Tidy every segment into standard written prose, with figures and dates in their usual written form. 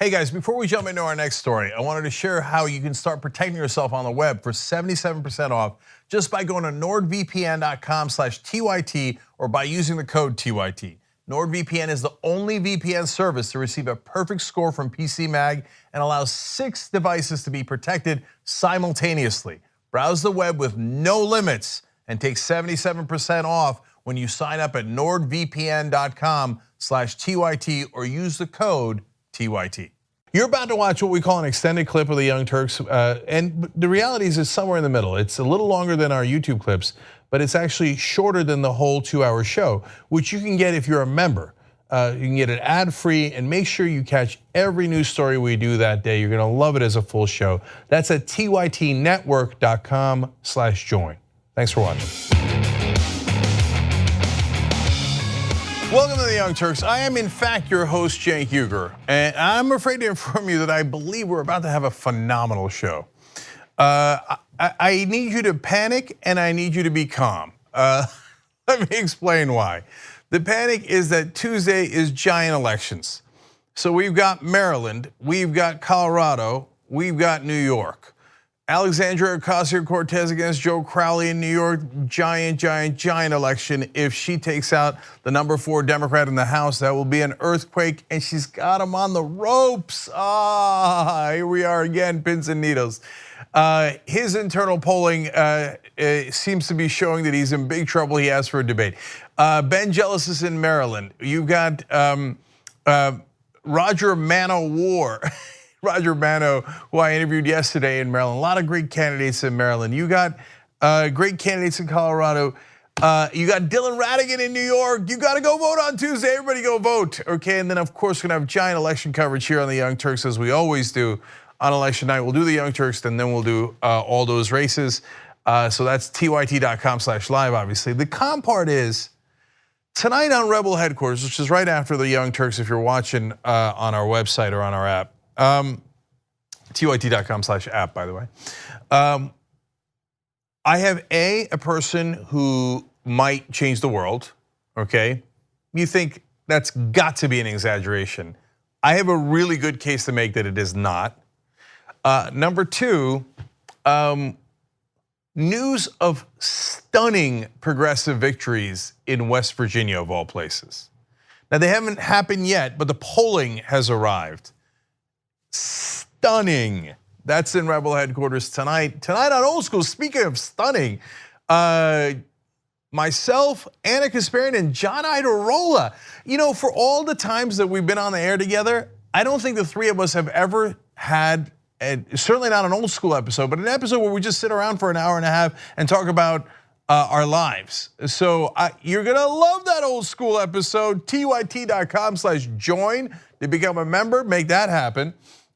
Hey guys, before we jump into our next story, I wanted to share how you can start protecting yourself on the web for 77% off just by going to nordvpn.com/TYT or by using the code TYT. NordVPN is the only VPN service to receive a perfect score from PC Mag and allows 6 devices to be protected simultaneously. Browse the web with no limits and take 77% off when you sign up at nordvpn.com/TYT or use the code TYT. You're about to watch what we call an extended clip of the Young Turks, and the reality is it's somewhere in the middle. It's a little longer than our YouTube clips, but it's actually shorter than the whole 2-hour show, which you can get if you're a member. You can get it ad-free, and make sure you catch every news story we do that day. You're gonna love it as a full show. That's at tytnetwork.com/join. Thanks for watching. Welcome to the Young Turks. I am in fact your host, Cenk Uygur, and I'm afraid to inform you that I believe we're about to have a phenomenal show. I need you to panic and I need you to be calm. Let me explain why. The panic is that Tuesday is giant elections. So we've got Maryland, we've got Colorado, we've got New York. Alexandria Ocasio-Cortez against Joe Crowley in New York, giant election. If she takes out the number 4 Democrat in the House, that will be an earthquake, and she's got him on the ropes. Here we are again, pins and needles. His internal polling seems to be showing that he's in big trouble. He asked for a debate. Ben Jealous is in Maryland. You've got Roger Manowar. Roger Mano, who I interviewed yesterday in Maryland. A lot of great candidates in Maryland. You got great candidates in Colorado. You got Dylan Ratigan in New York. You got to go vote on Tuesday. Everybody go vote, okay? And then of course we're gonna have giant election coverage here on the Young Turks, as we always do on election night. We'll do the Young Turks, and then we'll do all those races. So that's tyt.com/live, obviously. The calm part is, tonight on Rebel headquarters, which is right after the Young Turks if you're watching on our website or on our app, tyt.com/app, by the way. I have a person who might change the world, okay? You think that's got to be an exaggeration. I have a really good case to make that it is not. Number 2, news of stunning progressive victories in West Virginia, of all places. Now, they haven't happened yet, but the polling has arrived. Stunning. That's in Rebel headquarters tonight. Tonight on Old School, speaking of stunning, myself, Anna Kasparian, and John Idarola. You know, for all the times that we've been on the air together, I don't think the 3 of us have ever had, and certainly not an Old School episode, but an episode where we just sit around for an hour and a half and talk about our lives. So you're gonna love that Old School episode. tyt.com/join to become a member, make that happen.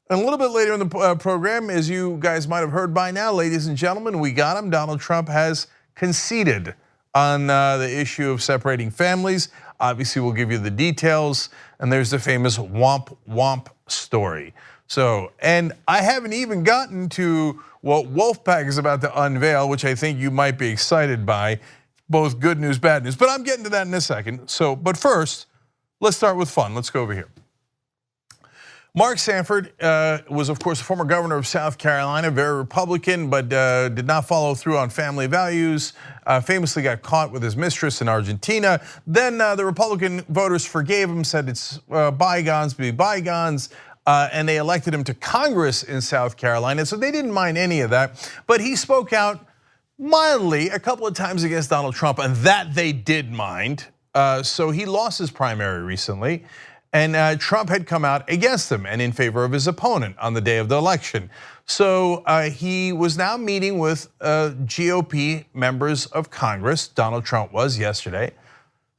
And a little bit later in the program, as you guys might have heard by now, ladies and gentlemen, we got him. Donald Trump has conceded on the issue of separating families. Obviously, we'll give you the details. And there's the famous womp womp story. So, and I haven't even gotten to what Wolfpack is about to unveil, which I think you might be excited by. Both good news, bad news, but I'm getting to that in a second. So, but first, let's start with fun. Let's go over here. Mark Sanford was, of course, a former governor of South Carolina, very Republican, but did not follow through on family values. Famously got caught with his mistress in Argentina. Then the Republican voters forgave him, said it's bygones be bygones, and they elected him to Congress in South Carolina. So they didn't mind any of that, but he spoke out mildly a couple of times against Donald Trump, and that they did mind. So he lost his primary recently. And Trump had come out against him and in favor of his opponent on the day of the election. So he was now meeting with GOP members of Congress, Donald Trump was yesterday.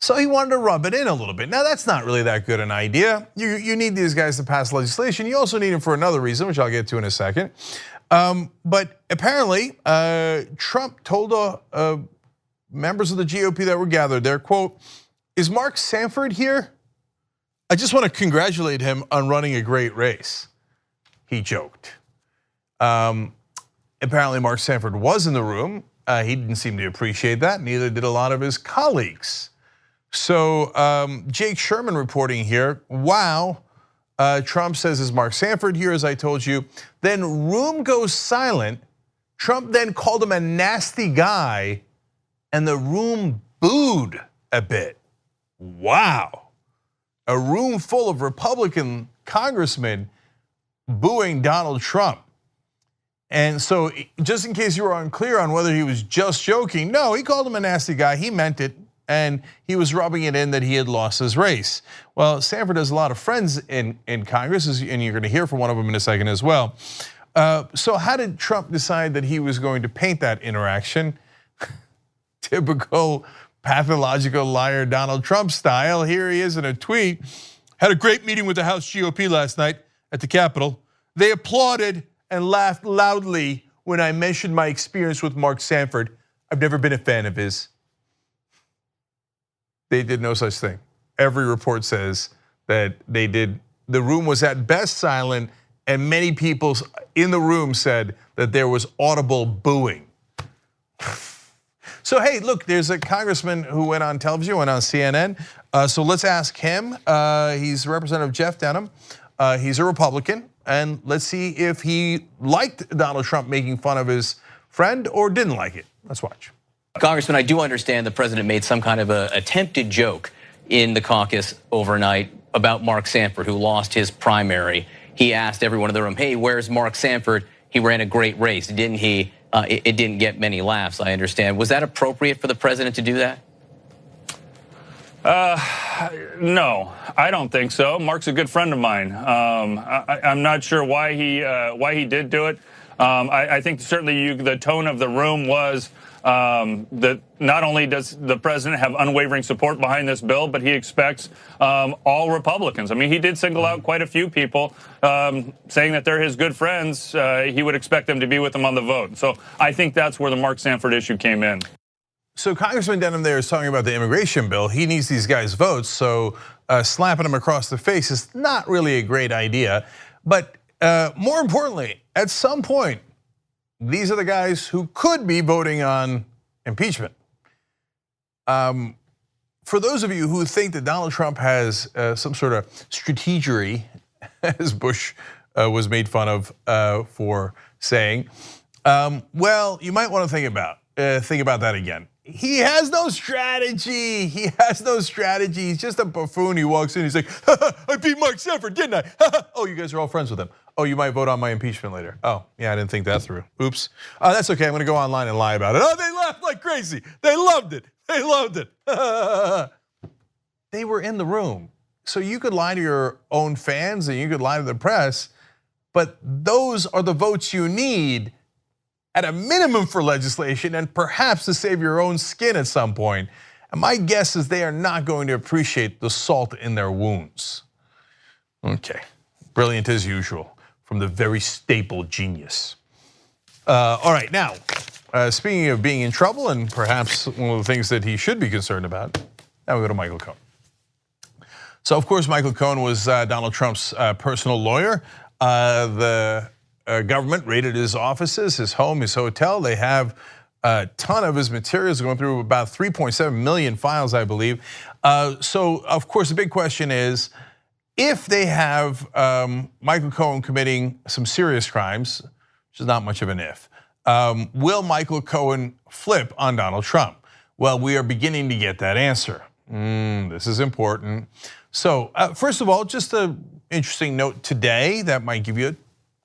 So he wanted to rub it in a little bit. Now that's not really that good an idea. You need these guys to pass legislation. You also need them for another reason, which I'll get to in a second. But apparently Trump told members of the GOP that were gathered there, quote, "Is Mark Sanford here? I just want to congratulate him on running a great race," he joked. Apparently Mark Sanford was in the room. He didn't seem to appreciate that, neither did a lot of his colleagues. So Jake Sherman reporting here, wow, Trump says is Mark Sanford here, as I told you. Then room goes silent. Trump then called him a nasty guy, and the room booed a bit. Wow. A room full of Republican congressmen booing Donald Trump. And so just in case you were unclear on whether he was just joking, no, he called him a nasty guy, he meant it, and he was rubbing it in that he had lost his race. Well, Sanford has a lot of friends in Congress, and you're gonna hear from one of them in a second as well. So how did Trump decide that he was going to paint that interaction? Typical pathological liar Donald Trump style. Here he is in a tweet. Had a great meeting with the House GOP last night at the Capitol. They applauded and laughed loudly when I mentioned my experience with Mark Sanford. I've never been a fan of his. They did no such thing. Every report says that they did. The room was at best silent, and many people in the room said that there was audible booing. So hey, look, there's a congressman who went on television, went on CNN. So let's ask him. He's Representative Jeff Denham. He's a Republican, and let's see if he liked Donald Trump making fun of his friend or didn't like it. Let's watch. Congressman, I do understand the president made some kind of an attempted joke in the caucus overnight about Mark Sanford, who lost his primary. He asked everyone in the room, hey, where's Mark Sanford? He ran a great race, didn't he? It didn't get many laughs, I understand. Was that appropriate for the president to do that? No, I don't think so. Mark's a good friend of mine. I'm not sure why he did do it. I think certainly the tone of the room was that not only does the president have unwavering support behind this bill, but he expects all Republicans. I mean, he did single out quite a few people, saying that they're his good friends. He would expect them to be with him on the vote. So I think that's where the Mark Sanford issue came in. So Congressman Denham there is talking about the immigration bill. He needs these guys' votes, so slapping them across the face is not really a great idea. But more importantly, at some point, these are the guys who could be voting on impeachment. For those of you who think that Donald Trump has some sort of strategery, as Bush was made fun of for saying, well, you might want to think about that again. He has no strategy. He has no strategy. He's just a buffoon. He walks in, he's like, I beat Mark Sanford, didn't I? Oh, you guys are all friends with him. Oh, you might vote on my impeachment later. Oh, yeah, I didn't think that through. Oops. That's okay, I'm gonna go online and lie about it. Oh, they laughed like crazy. They loved it. They loved it. They were in the room. So you could lie to your own fans and you could lie to the press, but those are the votes you need at a minimum for legislation and perhaps to save your own skin at some point. And my guess is they are not going to appreciate the salt in their wounds. Okay, brilliant as usual from the very staple genius. All right, now, speaking of being in trouble and perhaps one of the things that he should be concerned about, now we go to Michael Cohen. So of course, Michael Cohen was Donald Trump's personal lawyer. The government raided his offices, his home, his hotel. They have a ton of his materials going through about 3.7 million files, I believe. So of course, the big question is, if they have Michael Cohen committing some serious crimes, which is not much of an if, will Michael Cohen flip on Donald Trump? Well, we are beginning to get that answer. This is important. So first of all, just an interesting note today that might give you a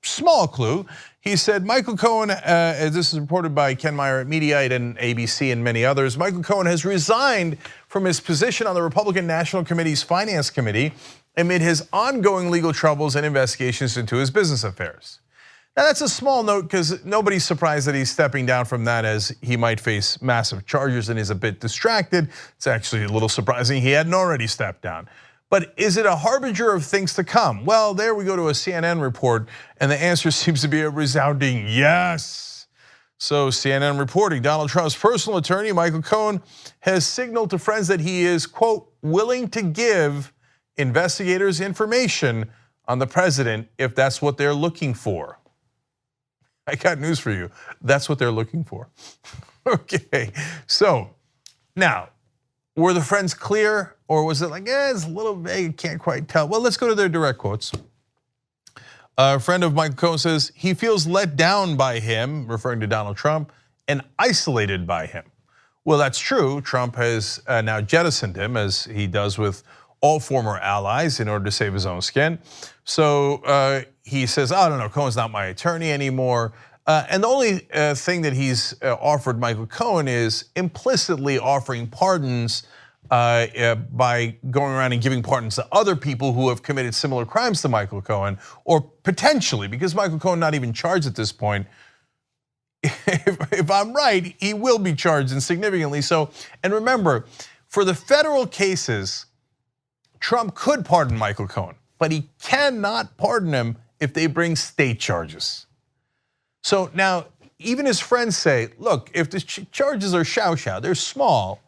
small clue. He said Michael Cohen, as this is reported by Ken Meyer at Mediaite and ABC and many others, Michael Cohen has resigned from his position on the Republican National Committee's Finance Committee amid his ongoing legal troubles and investigations into his business affairs. Now that's a small note because nobody's surprised that he's stepping down from that, as he might face massive charges and is a bit distracted. It's actually a little surprising he hadn't already stepped down. But is it a harbinger of things to come? Well, there we go to a CNN report, and the answer seems to be a resounding yes. So CNN reporting, Donald Trump's personal attorney, Michael Cohen, has signaled to friends that he is, quote, willing to give investigators information on the president if that's what they're looking for. I got news for you. That's what they're looking for. Okay, so now, Were the friends clear, or was it like, it's a little vague, can't quite tell? Well, let's go to their direct quotes. A friend of Michael Cohen says he feels let down by him, referring to Donald Trump, and isolated by him. Well, that's true. Trump has now jettisoned him, as he does with all former allies, in order to save his own skin. So he says, oh, no, Cohen's not my attorney anymore. And the only thing that he's offered Michael Cohen is implicitly offering pardons by going around and giving pardons to other people who have committed similar crimes to Michael Cohen, or potentially, because Michael Cohen not even charged at this point. If I'm right, he will be charged, and significantly so. And remember, for the federal cases, Trump could pardon Michael Cohen, but he cannot pardon him if they bring state charges. So now, even his friends say, look, if the charges are shao-shao, they're small,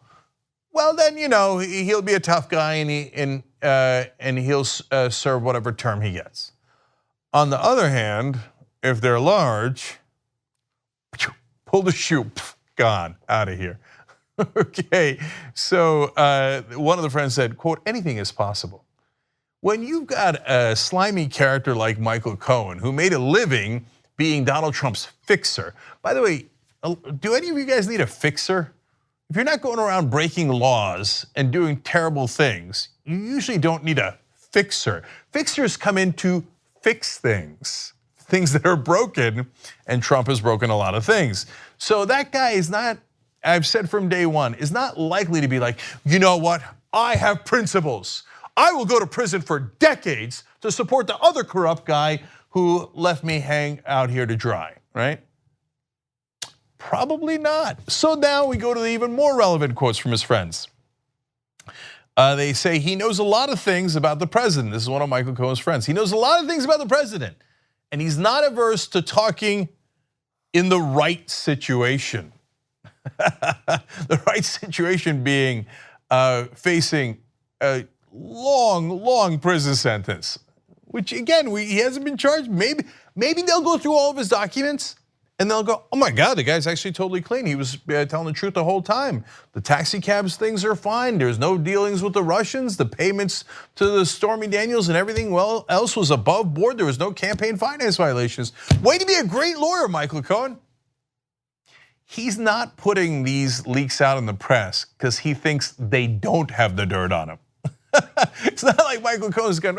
well then, he'll be a tough guy and he'll serve whatever term he gets. On the other hand, if they're large, pull the shoe, gone, out of here. Okay, so one of the friends said, quote, anything is possible. When you've got a slimy character like Michael Cohen, who made a living being Donald Trump's fixer. By the way, do any of you guys need a fixer? If you're not going around breaking laws and doing terrible things, you usually don't need a fixer. Fixers come in to fix things that are broken, and Trump has broken a lot of things. So that guy is not, I've said from day one, is not likely to be like, you know what, I have principles. I will go to prison for decades to support the other corrupt guy who left me hang out here to dry, right? Probably not. So now we go to the even more relevant quotes from his friends. They say he knows a lot of things about the president. This is one of Michael Cohen's friends. He knows a lot of things about the president, and he's not averse to talking in the right situation. The right situation being facing a long prison sentence, which again, he hasn't been charged. Maybe they'll go through all of his documents and they'll go, oh my God, the guy's actually totally clean. He was telling the truth the whole time. The taxi cabs things are fine. There's no dealings with the Russians. The payments to the Stormy Daniels and everything else was above board. There was no campaign finance violations. Way to be a great lawyer, Michael Cohen. He's not putting these leaks out in the press because he thinks they don't have the dirt on him. It's not like Michael Cohen's going,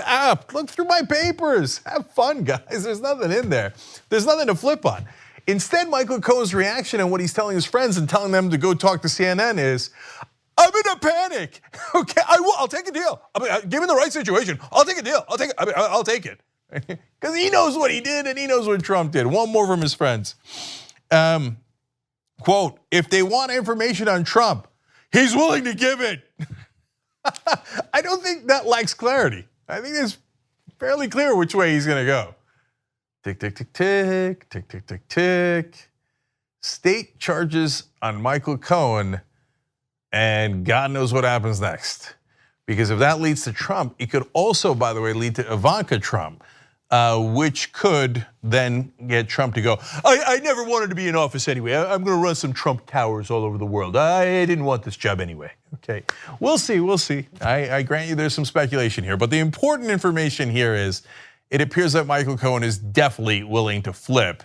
look through my papers. Have fun, guys. There's nothing in there. There's nothing to flip on. Instead, Michael Cohen's reaction and what he's telling his friends and telling them to go talk to CNN is, I'm in a panic. Okay, I'll take a deal. Given the right situation, I'll take a deal. I'll take it. Because he knows what he did and he knows what Trump did. One more from his friends. Quote, if they want information on Trump, he's willing to give it. I don't think that lacks clarity. I think it's fairly clear which way he's gonna go. Tick, tick, tick, tick, tick, tick, tick, tick. State charges on Michael Cohen, and God knows what happens next. Because if that leads to Trump, it could also, by the way, lead to Ivanka Trump, which could then get Trump to go, I never wanted to be in office anyway. I'm gonna run some Trump towers all over the world. I didn't want this job anyway. Okay, we'll see. I grant you there's some speculation here, but the important information here is it appears that Michael Cohen is definitely willing to flip.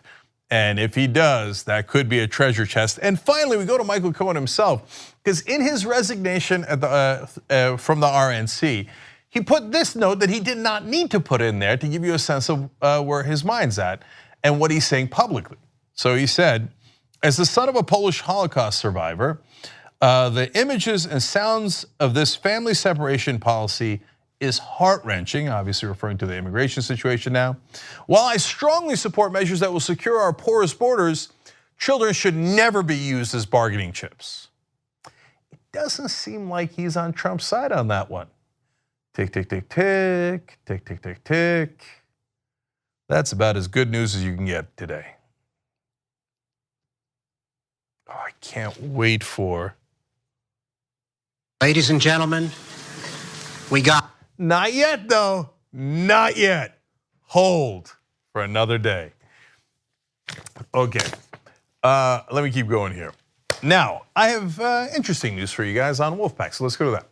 And if he does, that could be a treasure chest. And finally, we go to Michael Cohen himself, because in his resignation from the RNC, he put this note that he did not need to put in there to give you a sense of where his mind's at and what he's saying publicly. So he said, as the son of a Polish Holocaust survivor, the images and sounds of this family separation policy is heart-wrenching, obviously referring to the immigration situation now. While I strongly support measures that will secure our porous borders, children should never be used as bargaining chips. It doesn't seem like he's on Trump's side on that one. Tick, tick, tick, tick, tick, tick, tick, tick. That's about as good news as you can get today. Oh, I can't wait for. Ladies and gentlemen, we got. Not yet though, not yet. Hold for another day. Okay, let me keep going here. Now, I have interesting news for you guys on Wolfpack, so let's go to that.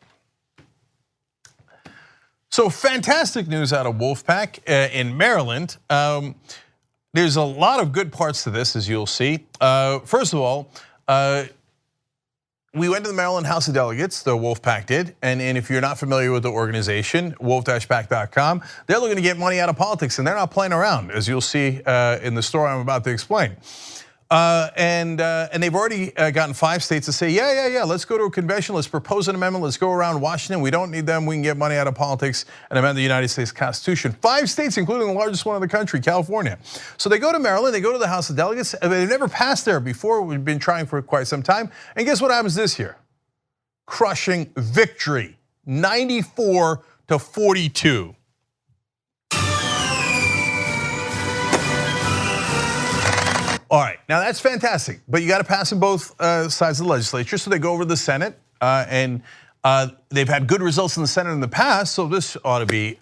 So fantastic news out of Wolfpack in Maryland. There's a lot of good parts to this, as you'll see. First of all, we went to the Maryland House of Delegates, the Wolfpack did, and if you're not familiar with the organization, wolf-pack.com, they're looking to get money out of politics, and they're not playing around, as you'll see in the story I'm about to explain. And they've already gotten 5 states to say, yeah, let's go to a convention, let's propose an amendment, let's go around Washington, we don't need them, we can get money out of politics and amend the United States Constitution. 5 states, including the largest one in the country, California. So they go to Maryland, they go to the House of Delegates, and they've never passed there before, we've been trying for quite some time, and guess what happens this year? Crushing victory, 94-42. All right, now that's fantastic, but you got to pass in both sides of the legislature. So they go over to the Senate, and they've had good results in the Senate in the past, so this ought to be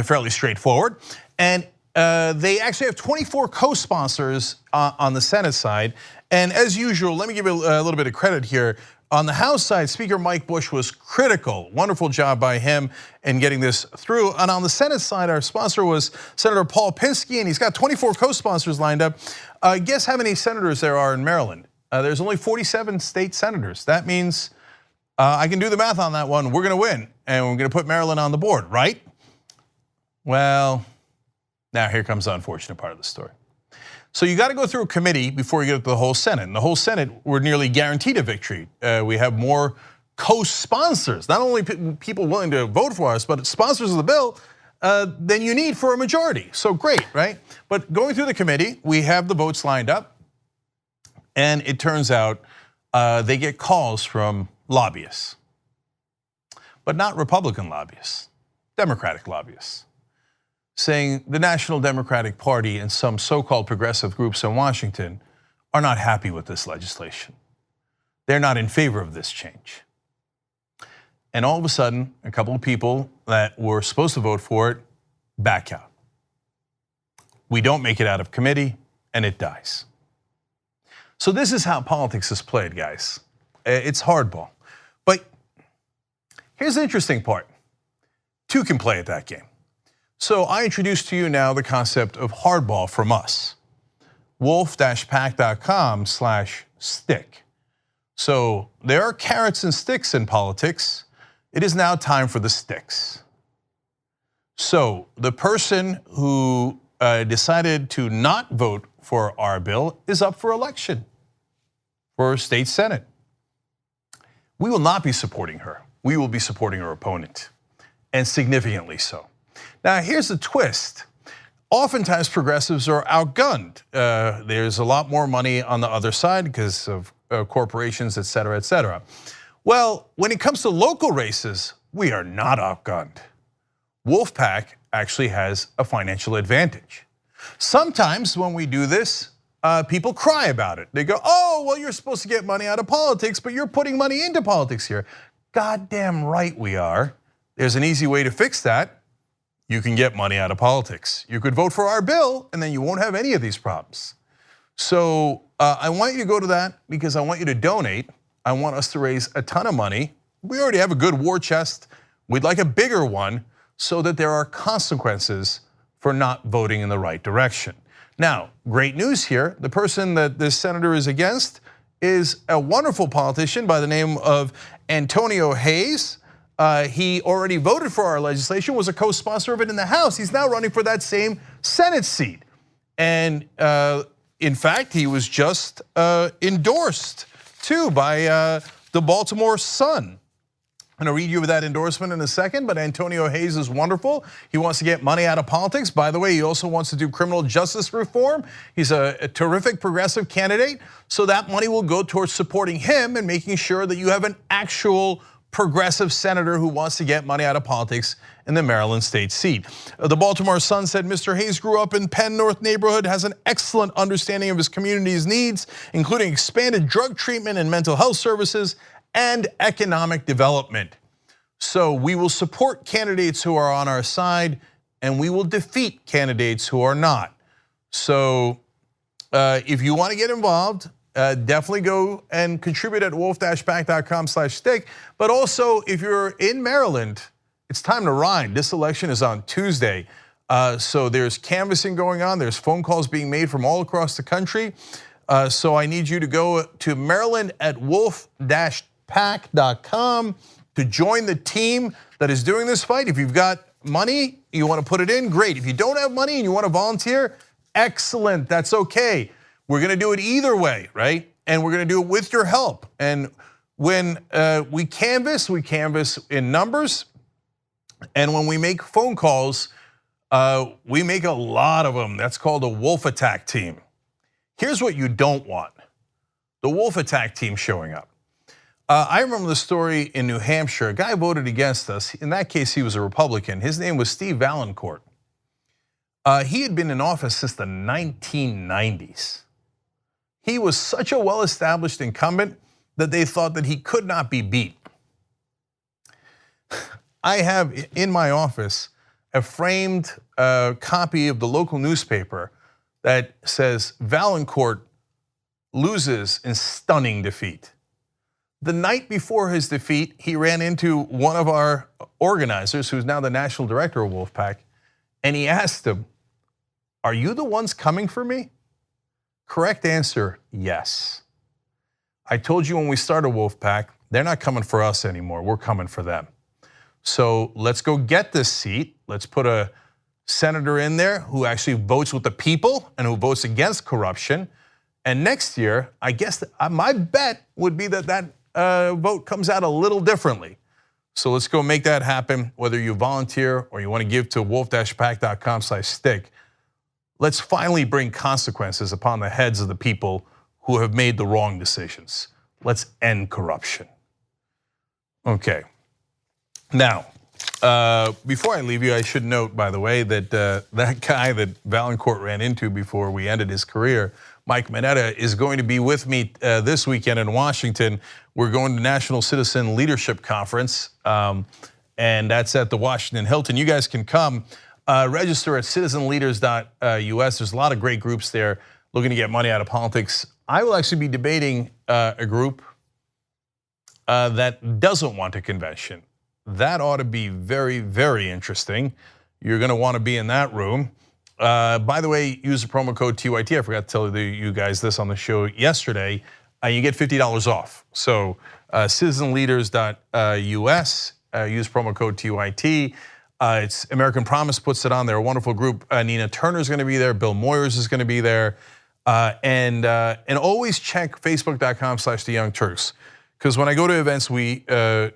fairly straightforward. And they actually have 24 co-sponsors on the Senate side. And as usual, let me give you a little bit of credit here. On the House side, Speaker Mike Bush was critical. Wonderful job by him in getting this through. And on the Senate side, our sponsor was Senator Paul Pinsky, and he's got 24 co-sponsors lined up. Guess how many senators there are in Maryland? There's only 47 state senators. That means, I can do the math on that one, we're gonna win, and we're gonna put Maryland on the board, right? Well, now here comes the unfortunate part of the story. So you got to go through a committee before you get to the whole Senate. And the whole Senate, we're nearly guaranteed a victory. We have more co-sponsors, not only people willing to vote for us, but sponsors of the bill than you need for a majority. So great, right? But going through the committee, we have the votes lined up. And it turns out they get calls from lobbyists, but not Republican lobbyists, Democratic lobbyists, saying the National Democratic Party and some so-called progressive groups in Washington are not happy with this legislation. They're not in favor of this change. And all of a sudden, a couple of people that were supposed to vote for it back out. We don't make it out of committee, and it dies. So this is how politics is played, guys. It's hardball. But here's the interesting part. 2 can play at that game. So I introduce to you now the concept of hardball from us. wolf-pack.com/stick. So there are carrots and sticks in politics. It is now time for the sticks. So the person who decided to not vote for our bill is up for election for state Senate. We will not be supporting her. We will be supporting her opponent, and significantly so. Now, here's the twist. Oftentimes, progressives are outgunned. There's a lot more money on the other side because of corporations, et cetera, et cetera. Well, when it comes to local races, we are not outgunned. Wolfpack actually has a financial advantage. Sometimes when we do this, people cry about it. They go, oh, well, you're supposed to get money out of politics, but you're putting money into politics here. Goddamn right we are. There's an easy way to fix that. You can get money out of politics. You could vote for our bill and then you won't have any of these problems. So I want you to go to that because I want you to donate. I want us to raise a ton of money. We already have a good war chest. We'd like a bigger one so that there are consequences for not voting in the right direction. Now, great news here. The person that this senator is against is a wonderful politician by the name of Antonio Hayes. He already voted for our legislation, was a co-sponsor of it in the House. He's now running for that same Senate seat. And in fact, he was just endorsed too by the Baltimore Sun. I'm gonna read you that endorsement in a second, but Antonio Hayes is wonderful. He wants to get money out of politics. By the way, he also wants to do criminal justice reform. He's a terrific progressive candidate. So that money will go towards supporting him and making sure that you have an actual progressive senator who wants to get money out of politics in the Maryland state seat. The Baltimore Sun said Mr. Hayes grew up in Penn North neighborhood, has an excellent understanding of his community's needs, including expanded drug treatment and mental health services and economic development. So we will support candidates who are on our side and we will defeat candidates who are not. So if you want to get involved, definitely go and contribute at wolf-pack.com/stick. But also, if you're in Maryland, it's time to ride. This election is on Tuesday. So there's canvassing going on. There's phone calls being made from all across the country. So I need you to go to Maryland at wolf-pack.com to join the team that is doing this fight. If you've got money, you want to put it in, great. If you don't have money and you want to volunteer, excellent, that's okay. We're gonna do it either way, right? And we're gonna do it with your help. And when we canvass in numbers. And when we make phone calls, we make a lot of them. That's called a wolf attack team. Here's what you don't want: the wolf attack team showing up. I remember the story in New Hampshire. A guy voted against us. In that case, he was a Republican. His name was Steve Valancourt. He had been in office since the 1990s. He was such a well-established incumbent that they thought that he could not be beat. I have in my office a framed copy of the local newspaper that says Valancourt loses in stunning defeat. The night before his defeat, he ran into one of our organizers, who's now the national director of Wolfpack, and he asked him, "Are you the ones coming for me?" Correct answer, yes. I told you when we started Wolfpack, they're not coming for us anymore, we're coming for them. So let's go get this seat. Let's put a senator in there who actually votes with the people and who votes against corruption. And next year, I guess my bet would be that vote comes out a little differently. So let's go make that happen, whether you volunteer or you want to give to wolf-pack.com/stick. Let's finally bring consequences upon the heads of the people who have made the wrong decisions. Let's end corruption. Okay. Now, before I leave you, I should note, by the way, that that guy that Valancourt ran into before we ended his career, Mike Mineta, is going to be with me this weekend in Washington. We're going to National Citizen Leadership Conference, and that's at the Washington Hilton. You guys can come. Register at citizenleaders.us. There's a lot of great groups there looking to get money out of politics. I will actually be debating a group that doesn't want a convention. That ought to be very, very interesting. You're going to want to be in that room. By the way, use the promo code TYT. I forgot to tell you guys this on the show yesterday. You get $50 off. So citizenleaders.us. Use promo code TYT. It's American Promise puts it on. They're a wonderful group. Nina Turner's going to be there. Bill Moyers is going to be there. And always check facebook.com/theyoungturks. Because when I go to events, we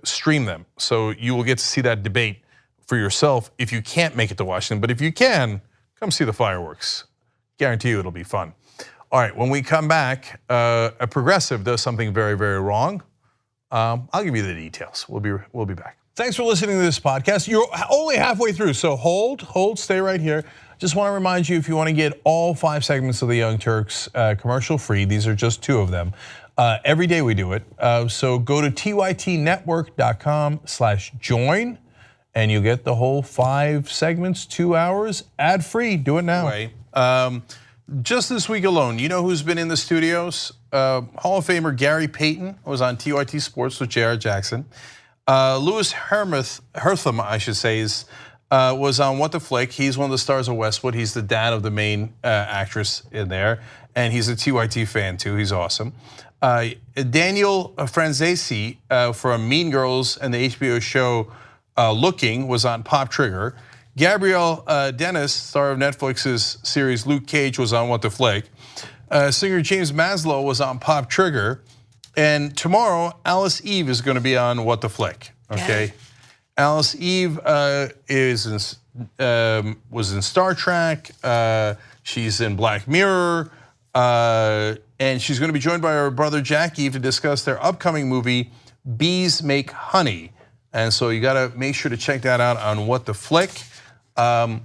stream them. So you will get to see that debate for yourself if you can't make it to Washington. But if you can, come see the fireworks. Guarantee you it'll be fun. All right, when we come back, a progressive does something very, very wrong. I'll give you the details. We'll be back. Thanks for listening to this podcast. You're only halfway through, so hold, stay right here. Just want to remind you, if you want to get all 5 segments of the Young Turks commercial free, these are just 2 of them. Every day we do it. So go to tytnetwork.com/join and you get the whole 5 segments, 2 hours, ad free. Do it now. Just this week alone, you know who's been in the studios? Hall of Famer Gary Payton was on TYT Sports with Jared Jackson. Louis Hertham, I should say, was on What the Flick. He's one of the stars of Westwood. He's the dad of the main actress in there, and he's a TYT fan too. He's awesome. Daniel Franzese from Mean Girls and the HBO show Looking was on Pop Trigger. Gabrielle Dennis, star of Netflix's series Luke Cage, was on What the Flick. Singer James Maslow was on Pop Trigger. And tomorrow, Alice Eve is going to be on What the Flick. Okay, Alice Eve was in Star Trek. She's in Black Mirror, and she's going to be joined by her brother Jack Eve to discuss their upcoming movie Bees Make Honey. And so you got to make sure to check that out on What the Flick. And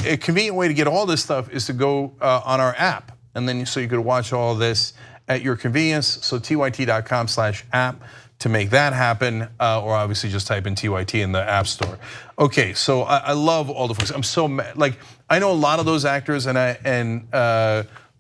a convenient way to get all this stuff is to go on our app, and then so you could watch all this at your convenience. So tyt.com/app to make that happen, or obviously just type in TYT in the App Store. Okay, so I love all the folks. I'm so mad. Like, I know a lot of those actors, and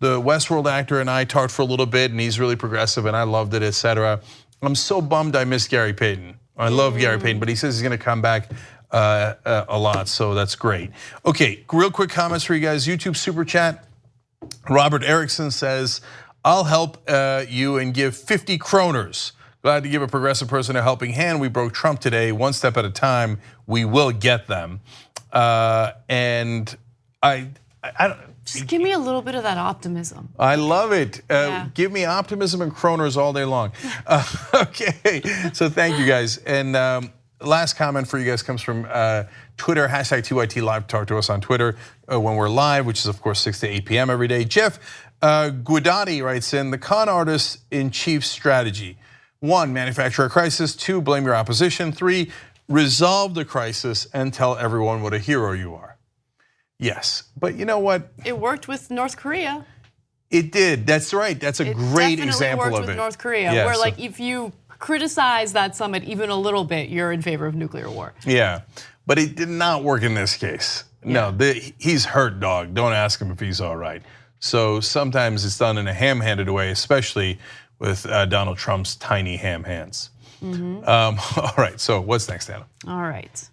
the Westworld actor and I talked for a little bit, and he's really progressive, and I loved it, etc. I'm so bummed I missed Gary Payton. I love Gary Payton, but he says he's going to come back a lot, so that's great. Okay, real quick comments for you guys. YouTube super chat. Robert Erickson says, "I'll help you and give 50 kroners. Glad to give a progressive person a helping hand. We broke Trump today, one step at a time. We will get them." And I don't. Just give me a little bit of that optimism. I love it. Yeah. Give me optimism and kroners all day long. Okay, so thank you guys. And last comment for you guys comes from Twitter, #2IT Live. Talk to us on Twitter when we're live, which is of course 6 to 8 p.m. every day. Jeff Guidati writes in, the con artist in chief strategy. 1, manufacture a crisis. 2, blame your opposition. 3, resolve the crisis and tell everyone what a hero you are. Yes, but you know what? It worked with North Korea. It did, that's right. That's a great example of it. It definitely worked with North Korea, where like if you criticize that summit even a little bit, you're in favor of nuclear war. Yeah, but it did not work in this case. No, he's hurt, dog. Don't ask him if he's all right. So sometimes it's done in a ham-handed way, especially with Donald Trump's tiny ham hands. All right, so what's next, Anna? All right.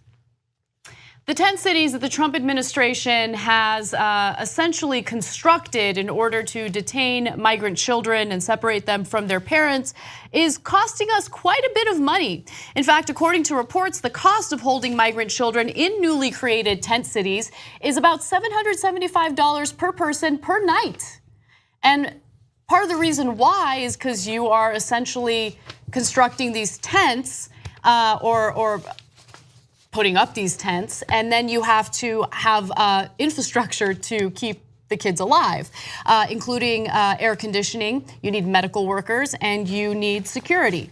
The 10 cities that the Trump administration has essentially constructed in order to detain migrant children and separate them from their parents is costing us quite a bit of money. In fact, according to reports, the cost of holding migrant children in newly created tent cities is about $775 per person per night. And part of the reason why is because you are essentially constructing these tents or putting up these tents, and then you have to have infrastructure to keep the kids alive, including air conditioning. You need medical workers, and you need security.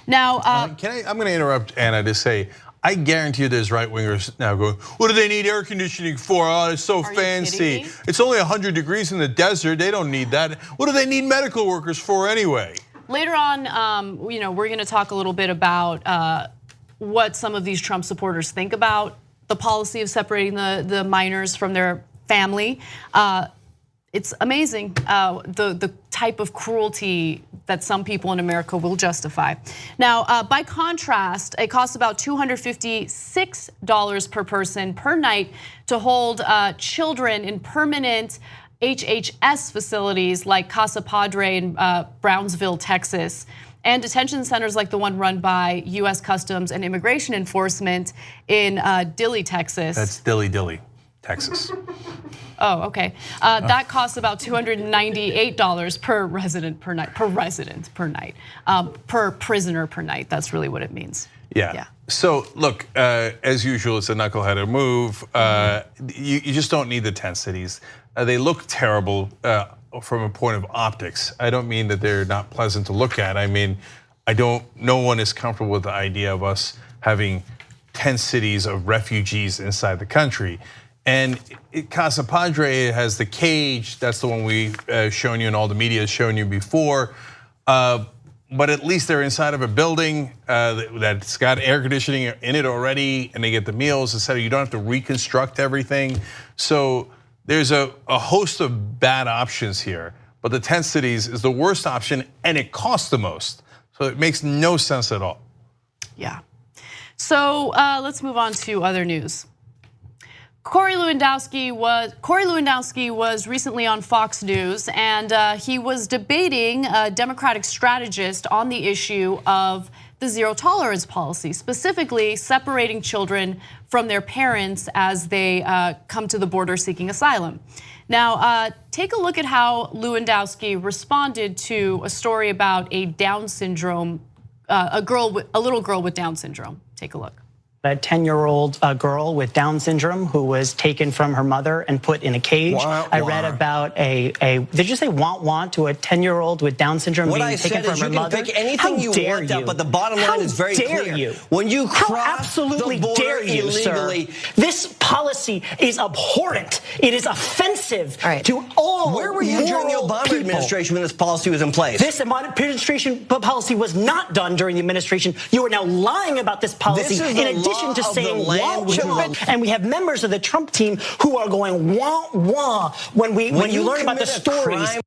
Now, I'm going to interrupt Anna to say, I guarantee you there's right wingers now going, what do they need air conditioning for? Oh, it's so fancy. It's only 100 degrees in the desert. They don't need that. What do they need medical workers for anyway? Later on, we're going to talk a little bit about what some of these Trump supporters think about the policy of separating the minors from their family. It's amazing the type of cruelty that some people in America will justify. Now, by contrast, it costs about $256 per person per night to hold children in permanent HHS facilities like Casa Padre in Brownsville, Texas, and detention centers like the one run by US Customs and Immigration Enforcement in Dilley, Texas. That's Dilley, Texas. Oh, okay. That costs about $298 per resident per night, per prisoner per night. That's really what it means. Yeah. So look, as usual, it's a knuckleheaded move. You just don't need the tent cities. They look terrible from a point of optics. I don't mean that they're not pleasant to look at. I mean, no one is comfortable with the idea of us having 10 cities of refugees inside the country. And Casa Padre has the cage. That's the one we've shown you and all the media has shown you before. But at least they're inside of a building that's got air conditioning in it already, and they get the meals, etc. You don't have to reconstruct everything. So there's a host of bad options here, but the 10 cities is the worst option, and it costs the most. So it makes no sense at all. Yeah. So let's move on to other news. Corey Lewandowski was recently on Fox News, and he was debating a Democratic strategist on the issue of the zero tolerance policy, specifically separating children from their parents as they come to the border seeking asylum. Now, take a look at how Lewandowski responded to a story about a Down syndrome, a little girl with Down syndrome. Take a look. A 10-year-old girl with Down syndrome who was taken from her mother and put in a cage. I read about did you say want to a 10-year-old with Down syndrome being taken from her mother? What I said is you can pick anything you want out, but the bottom line is very clear. How dare you? When you cross absolutely the border dare you, illegally, sir. This policy is abhorrent. It is offensive to all Where were you during the Obama administration when this policy was in place? This administration policy was not done during the administration. You are now lying about this policy in a addition to saying wah, wah, and we have members of the Trump team who are going wah, wah when you learn about the stories.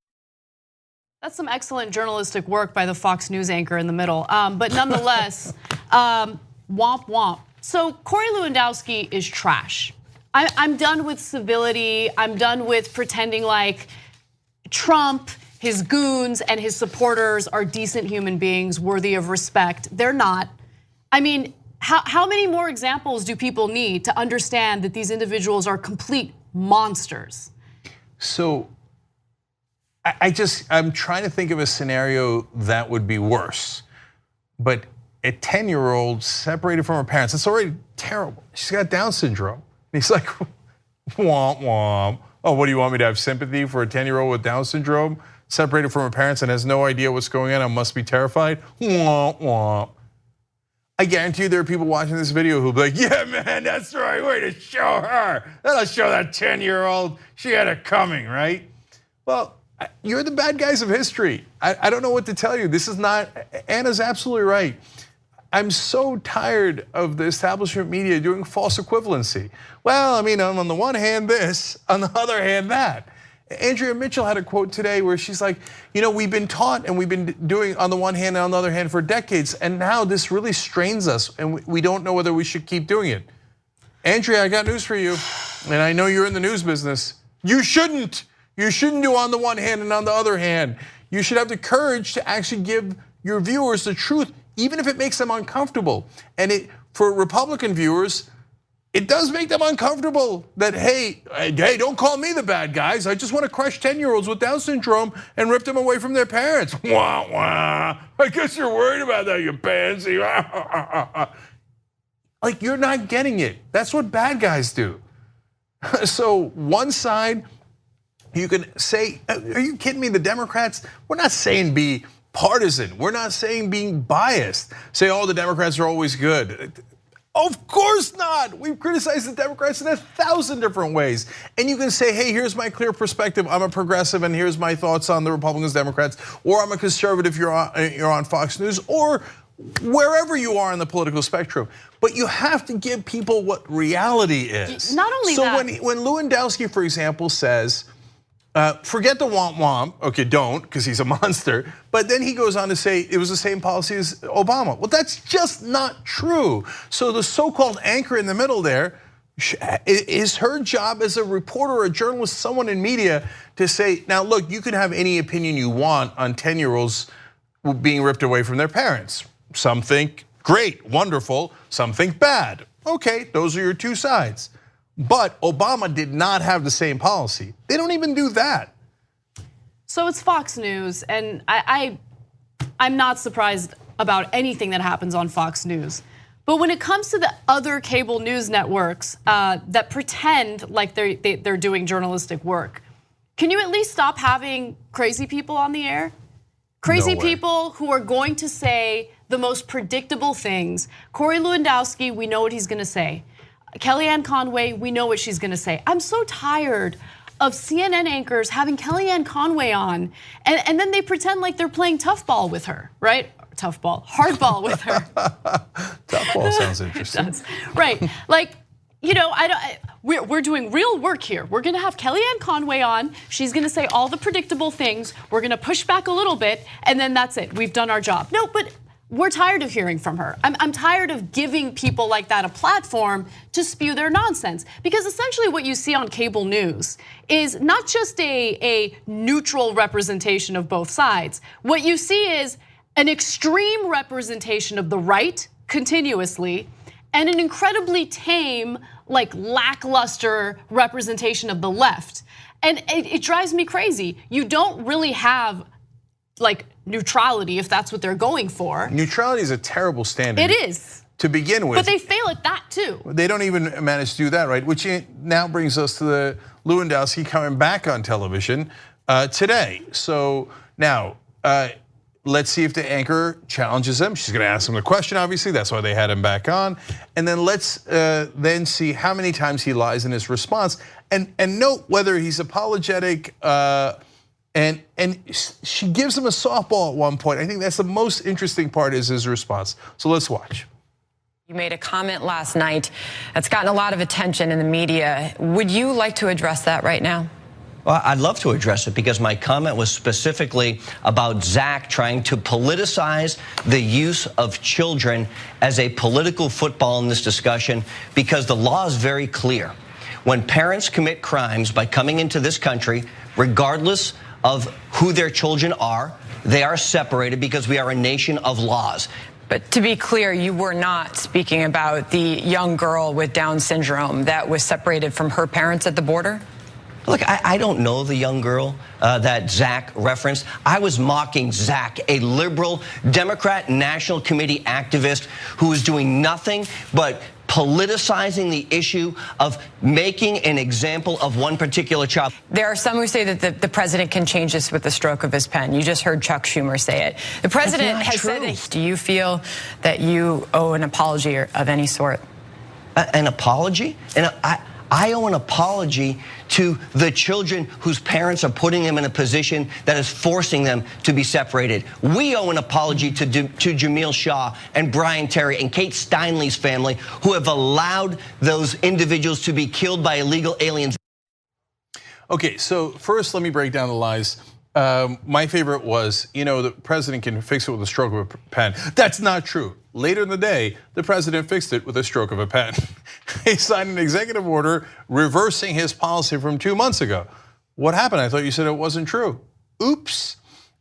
That's some excellent journalistic work by the Fox News anchor in the middle. But nonetheless, womp womp. So Corey Lewandowski is trash. I'm done with civility. I'm done with pretending like Trump, his goons, and his supporters are decent human beings worthy of respect. They're not. I mean, how many more examples do people need to understand that these individuals are complete monsters? So I'm trying to think of a scenario that would be worse. But a 10-year-old separated from her parents, it's already terrible. She's got Down syndrome. And he's like, womp womp. Oh, what do you want me to have sympathy for a 10-year-old with Down syndrome? Separated from her parents and has no idea what's going on and must be terrified? Womp womp. I guarantee you there are people watching this video who'll be like, yeah, man, that's the right way to show her. That'll show that 10-year-old she had it coming, right? Well, you're the bad guys of history. I don't know what to tell you. This is not, Anna's absolutely right. I'm so tired of the establishment media doing false equivalency. Well, I mean, on the one hand this, on the other hand that. Andrea Mitchell had a quote today where she's like, we've been taught and we've been doing on the one hand and on the other hand for decades, and now this really strains us and we don't know whether we should keep doing it. Andrea, I got news for you, and I know you're in the news business. You shouldn't do on the one hand and on the other hand. You should have the courage to actually give your viewers the truth, even if it makes them uncomfortable. And for Republican viewers, it does make them uncomfortable that, hey, don't call me the bad guys. I just want to crush 10-year-olds with Down syndrome and rip them away from their parents. Wah, wah. I guess you're worried about that, you pansy. Like, you're not getting it. That's what bad guys do. So one side, you can say, are you kidding me? The Democrats, we're not saying be partisan. We're not saying being biased. Say, oh, the Democrats are always good. Of course not. We've criticized the Democrats in 1,000 different ways. And you can say, hey, here's my clear perspective. I'm a progressive and here's my thoughts on the Republicans, Democrats, or I'm a conservative, you're on Fox News, or wherever you are on the political spectrum. But you have to give people what reality is. Not only that. So when Lewandowski, for example, says, forget the womp womp, okay, don't, because he's a monster. But then he goes on to say it was the same policy as Obama. Well, that's just not true. So the so-called anchor in the middle there, is her job as a reporter or a journalist, someone in media, to say, now look, you can have any opinion you want on 10-year-olds being ripped away from their parents. Some think great, wonderful, some think bad. Okay, those are your two sides. But Obama did not have the same policy. They don't even do that. So it's Fox News, and I'm not surprised about anything that happens on Fox News. But when it comes to the other cable news networks that pretend like they're doing journalistic work, can you at least stop having crazy people on the air? Crazy people who are going to say the most predictable things. Corey Lewandowski, we know what he's gonna say. Kellyanne Conway, we know what she's gonna say. I'm so tired of CNN anchors having Kellyanne Conway on, and then they pretend like they're playing tough ball with her, right? Tough ball, hard ball with her. Tough ball sounds interesting. Right, like, we're doing real work here. We're gonna have Kellyanne Conway on. She's gonna say all the predictable things. We're gonna push back a little bit, and then that's it. We've done our job. No, but we're tired of hearing from her. I'm tired of giving people like that a platform to spew their nonsense. Because essentially what you see on cable news is not just a neutral representation of both sides. What you see is an extreme representation of the right continuously, and an incredibly tame, like lackluster representation of the left. And it drives me crazy. You don't really have like neutrality, if that's what they're going for. Neutrality is a terrible standard. It is. To begin with. But they fail at that too. They don't even manage to do that, right? Which now brings us to the Lewandowski coming back on television today. So now, let's see if the anchor challenges him. She's gonna ask him the question, obviously, that's why they had him back on. And then let's then see how many times he lies in his response. And note whether he's apologetic, and she gives him a softball at one point. I think that's the most interesting part is his response. So let's watch. You made a comment last night that's gotten a lot of attention in the media. Would you like to address that right now? Well, I'd love to address it because my comment was specifically about Zach trying to politicize the use of children as a political football in this discussion, because the law is very clear. When parents commit crimes by coming into this country, regardless of who their children are, they are separated because we are a nation of laws. But to be clear, you were not speaking about the young girl with Down syndrome that was separated from her parents at the border? Look, I don't know the young girl that Zach referenced. I was mocking Zach, a liberal Democrat National Committee activist who was doing nothing but politicizing the issue of making an example of one particular child. There are some who say that the president can change this with the stroke of his pen. You just heard Chuck Schumer say it. The president has said that. Do you feel that you owe an apology of any sort? An apology? And I owe an apology to the children whose parents are putting them in a position that is forcing them to be separated. We owe an apology to Jameel Shaw and Brian Terry and Kate Steinle's family, who have allowed those individuals to be killed by illegal aliens. Okay, so first let me break down the lies. My favorite was, the president can fix it with a stroke of a pen. That's not true. Later in the day, the president fixed it with a stroke of a pen. He signed an executive order reversing his policy from 2 months ago. What happened? I thought you said it wasn't true. Oops.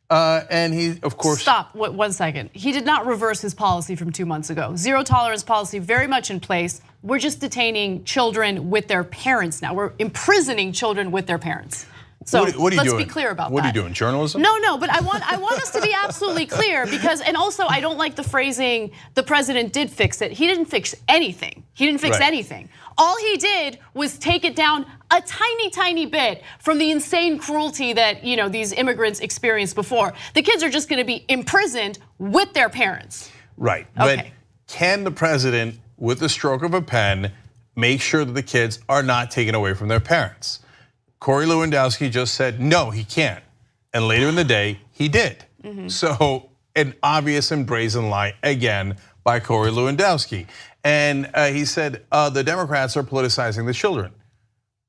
And he, of course. Stop, 1 second. He did not reverse his policy from 2 months ago. Zero tolerance policy very much in place. We're just detaining children with their parents now. We're imprisoning children with their parents. So what are you let's doing? be clear about that. What are you doing, journalism? No, but I want us to be absolutely clear, because, and also I don't like the phrasing, the president did fix it. He didn't fix anything. He didn't fix anything. All he did was take it down a tiny bit from the insane cruelty that these immigrants experienced before. The kids are just gonna be imprisoned with their parents. Right, but can the president, with the stroke of a pen, make sure that the kids are not taken away from their parents? Corey Lewandowski just said, no, he can't. And later in the day, he did. So an obvious and brazen lie again by Corey Lewandowski. And he said, the Democrats are politicizing the children.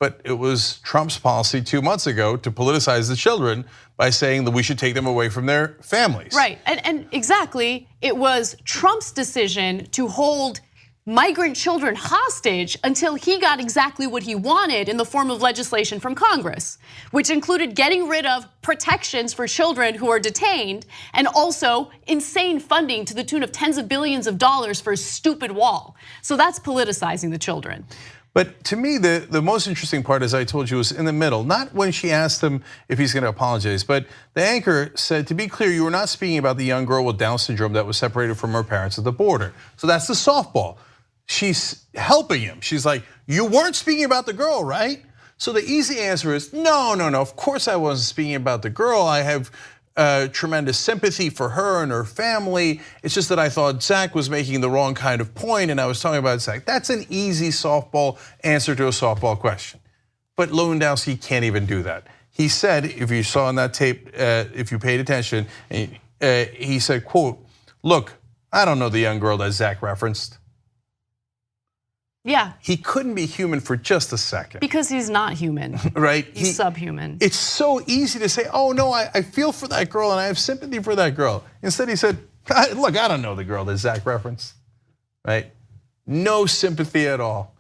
But it was Trump's policy 2 months ago to politicize the children by saying that we should take them away from their families. Right, and exactly, it was Trump's decision to hold migrant children hostage until he got exactly what he wanted in the form of legislation from Congress, which included getting rid of protections for children who are detained and also insane funding to the tune of tens of billions of dollars for a stupid wall. So that's politicizing the children. But to me, the most interesting part, as I told you, was in the middle. Not when she asked him if he's going to apologize, but the anchor said, to be clear, you were not speaking about the young girl with Down syndrome that was separated from her parents at the border. So that's the softball. She's helping him. She's like, you weren't speaking about the girl, right? So the easy answer is, no, of course I wasn't speaking about the girl. I have tremendous sympathy for her and her family. It's just that I thought Zach was making the wrong kind of point and I was talking about Zach. That's an easy softball answer to a softball question. But Lewandowski can't even do that. He said, if you saw on that tape, if you paid attention, he said, quote, look, I don't know the young girl that Zach referenced. Yeah. He couldn't be human for just a second. Because he's not human. Right? He's subhuman. It's so easy to say, oh no, I feel for that girl and I have sympathy for that girl. Instead he said, look, I don't know the girl that Zach referenced, right? No sympathy at all.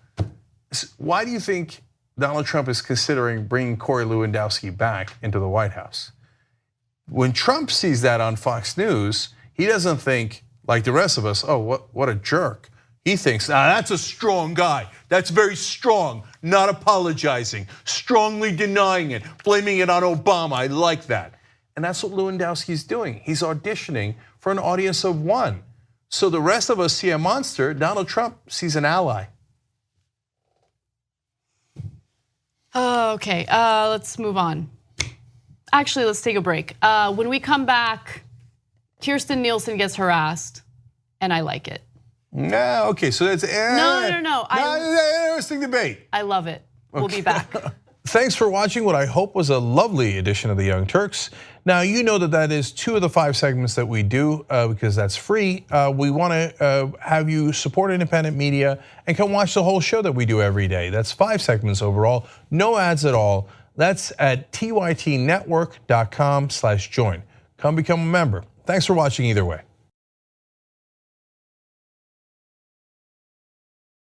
Why do you think Donald Trump is considering bringing Corey Lewandowski back into the White House? When Trump sees that on Fox News, he doesn't think like the rest of us, oh, what a jerk. He thinks, that's a strong guy. That's very strong, not apologizing, strongly denying it, blaming it on Obama. I like that. And that's what Lewandowski's doing. He's auditioning for an audience of one. So the rest of us see a monster, Donald Trump sees an ally. Okay, let's move on. Actually, let's take a break. When we come back, Kirstjen Nielsen gets harassed, and I like it. No, okay, so that's no. interesting debate. I love it. We'll be back. thanks for watching what I hope was a lovely edition of the Young Turks. Now, you know that is 2 of the 5 segments that we do because that's free. We want to have you support independent media and come watch the whole show that we do every day. That's 5 segments overall, no ads at all. That's at tytnetwork.com/join. Come become a member. Thanks for watching either way.